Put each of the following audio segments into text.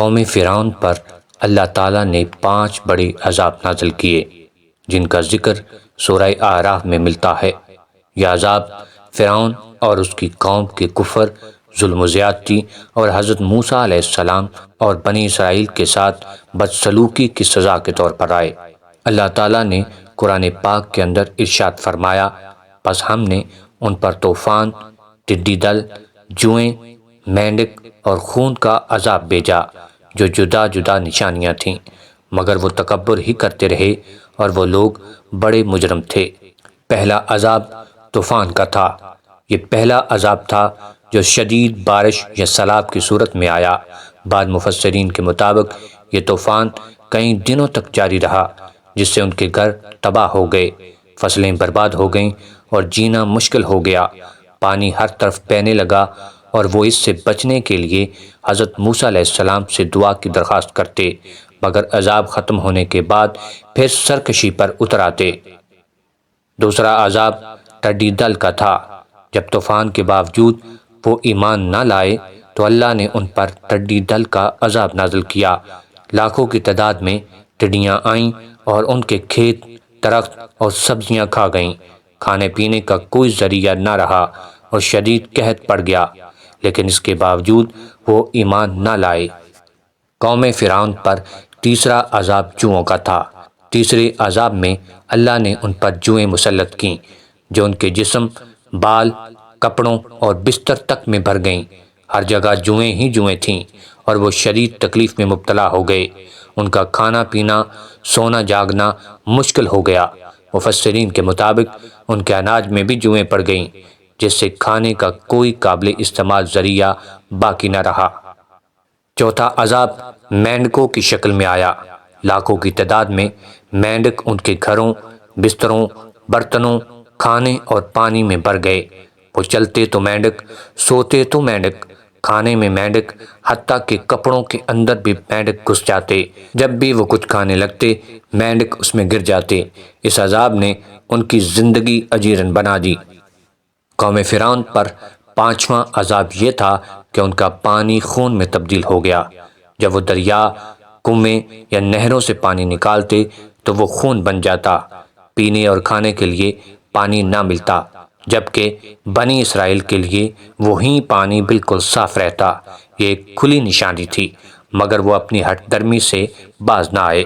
قوم فرعون پر اللہ تعالیٰ نے 5 بڑے عذاب نازل کیے جن کا ذکر سورہ اعراف میں ملتا ہے۔ یہ عذاب فرعون اور اس کی قوم کے کفر، ظلم و زیادتی اور حضرت موسیٰ علیہ السلام اور بنی اسرائیل کے ساتھ بدسلوکی کی سزا کے طور پر آئے۔ اللہ تعالیٰ نے قرآن پاک کے اندر ارشاد فرمایا، پس ہم نے ان پر طوفان، ٹڈی دل، جوئیں، مینڈک اور خون کا عذاب بھیجا جو جدا جدا نشانیاں تھیں، مگر وہ تکبر ہی کرتے رہے اور وہ لوگ بڑے مجرم تھے۔ پہلا عذاب طوفان کا تھا۔ یہ پہلا عذاب تھا جو شدید بارش یا سیلاب کی صورت میں آیا۔ بعض مفسرین کے مطابق یہ طوفان کئی دنوں تک جاری رہا، جس سے ان کے گھر تباہ ہو گئے، فصلیں برباد ہو گئیں اور جینا مشکل ہو گیا۔ پانی ہر طرف بہنے لگا اور وہ اس سے بچنے کے لیے حضرت موسیٰ علیہ السلام سے دعا کی درخواست کرتے، مگر عذاب ختم ہونے کے بعد پھر سرکشی پر اتر آتے۔ دوسرا عذاب ٹڈی دل کا تھا۔ جب طوفان کے باوجود وہ ایمان نہ لائے تو اللہ نے ان پر ٹڈی دل کا عذاب نازل کیا۔ لاکھوں کی تعداد میں ٹڈیاں آئیں اور ان کے کھیت، درخت اور سبزیاں کھا گئیں۔ کھانے پینے کا کوئی ذریعہ نہ رہا اور شدید قحط پڑ گیا، لیکن اس کے باوجود وہ ایمان نہ لائے۔ قوم فرعون پر تیسرا عذاب جوؤں کا تھا۔ تیسرے عذاب میں اللہ نے ان پر جوئیں مسلط کیں جو ان کے جسم، بال، کپڑوں اور بستر تک میں بھر گئیں۔ ہر جگہ جوئیں ہی جوئیں تھیں اور وہ شدید تکلیف میں مبتلا ہو گئے۔ ان کا کھانا پینا، سونا جاگنا مشکل ہو گیا۔ مفسرین کے مطابق ان کے اناج میں بھی جوئیں پڑ گئیں، جس سے کھانے کا کوئی قابل استعمال ذریعہ باقی نہ رہا۔ چوتھا عذاب مینڈکوں کی شکل میں آیا۔ لاکھوں کی تعداد میں مینڈک ان کے گھروں، بستروں، برتنوں، کھانے اور پانی میں بھر گئے۔ وہ چلتے تو مینڈک، سوتے تو مینڈک، کھانے میں مینڈک، حتیٰ کہ کپڑوں کے اندر بھی مینڈک گھس جاتے۔ جب بھی وہ کچھ کھانے لگتے، مینڈک اس میں گر جاتے۔ اس عذاب نے ان کی زندگی اجیرن بنا دی۔ قوم فرعون پر پانچواں عذاب یہ تھا کہ ان کا پانی خون میں تبدیل ہو گیا۔ جب وہ دریا، کنویں یا نہروں سے پانی نکالتے تو وہ خون بن جاتا۔ پینے اور کھانے کے لیے پانی نہ ملتا، جبکہ بنی اسرائیل کے لیے وہی پانی بالکل صاف رہتا۔ یہ ایک کھلی نشانی تھی، مگر وہ اپنی ہٹ درمی سے باز نہ آئے۔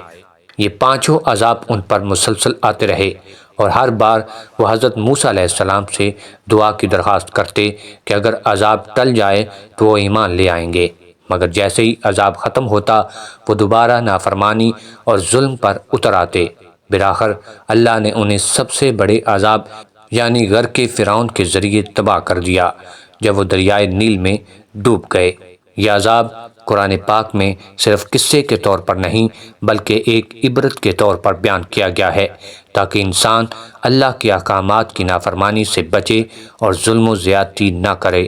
یہ پانچوں عذاب ان پر مسلسل آتے رہے اور ہر بار وہ حضرت موسیٰ علیہ السلام سے دعا کی درخواست کرتے کہ اگر عذاب ٹل جائے تو وہ ایمان لے آئیں گے، مگر جیسے ہی عذاب ختم ہوتا وہ دوبارہ نافرمانی اور ظلم پر اتر آتے۔ بالآخر اللہ نے انہیں سب سے بڑے عذاب یعنی غرق فرعون کے ذریعے تباہ کر دیا جب وہ دریائے نیل میں ڈوب گئے۔ یہ عذاب قرآن پاک میں صرف قصے کے طور پر نہیں بلکہ ایک عبرت کے طور پر بیان کیا گیا ہے تاکہ انسان اللہ کے احکامات کی نافرمانی سے بچے اور ظلم و زیادتی نہ کرے۔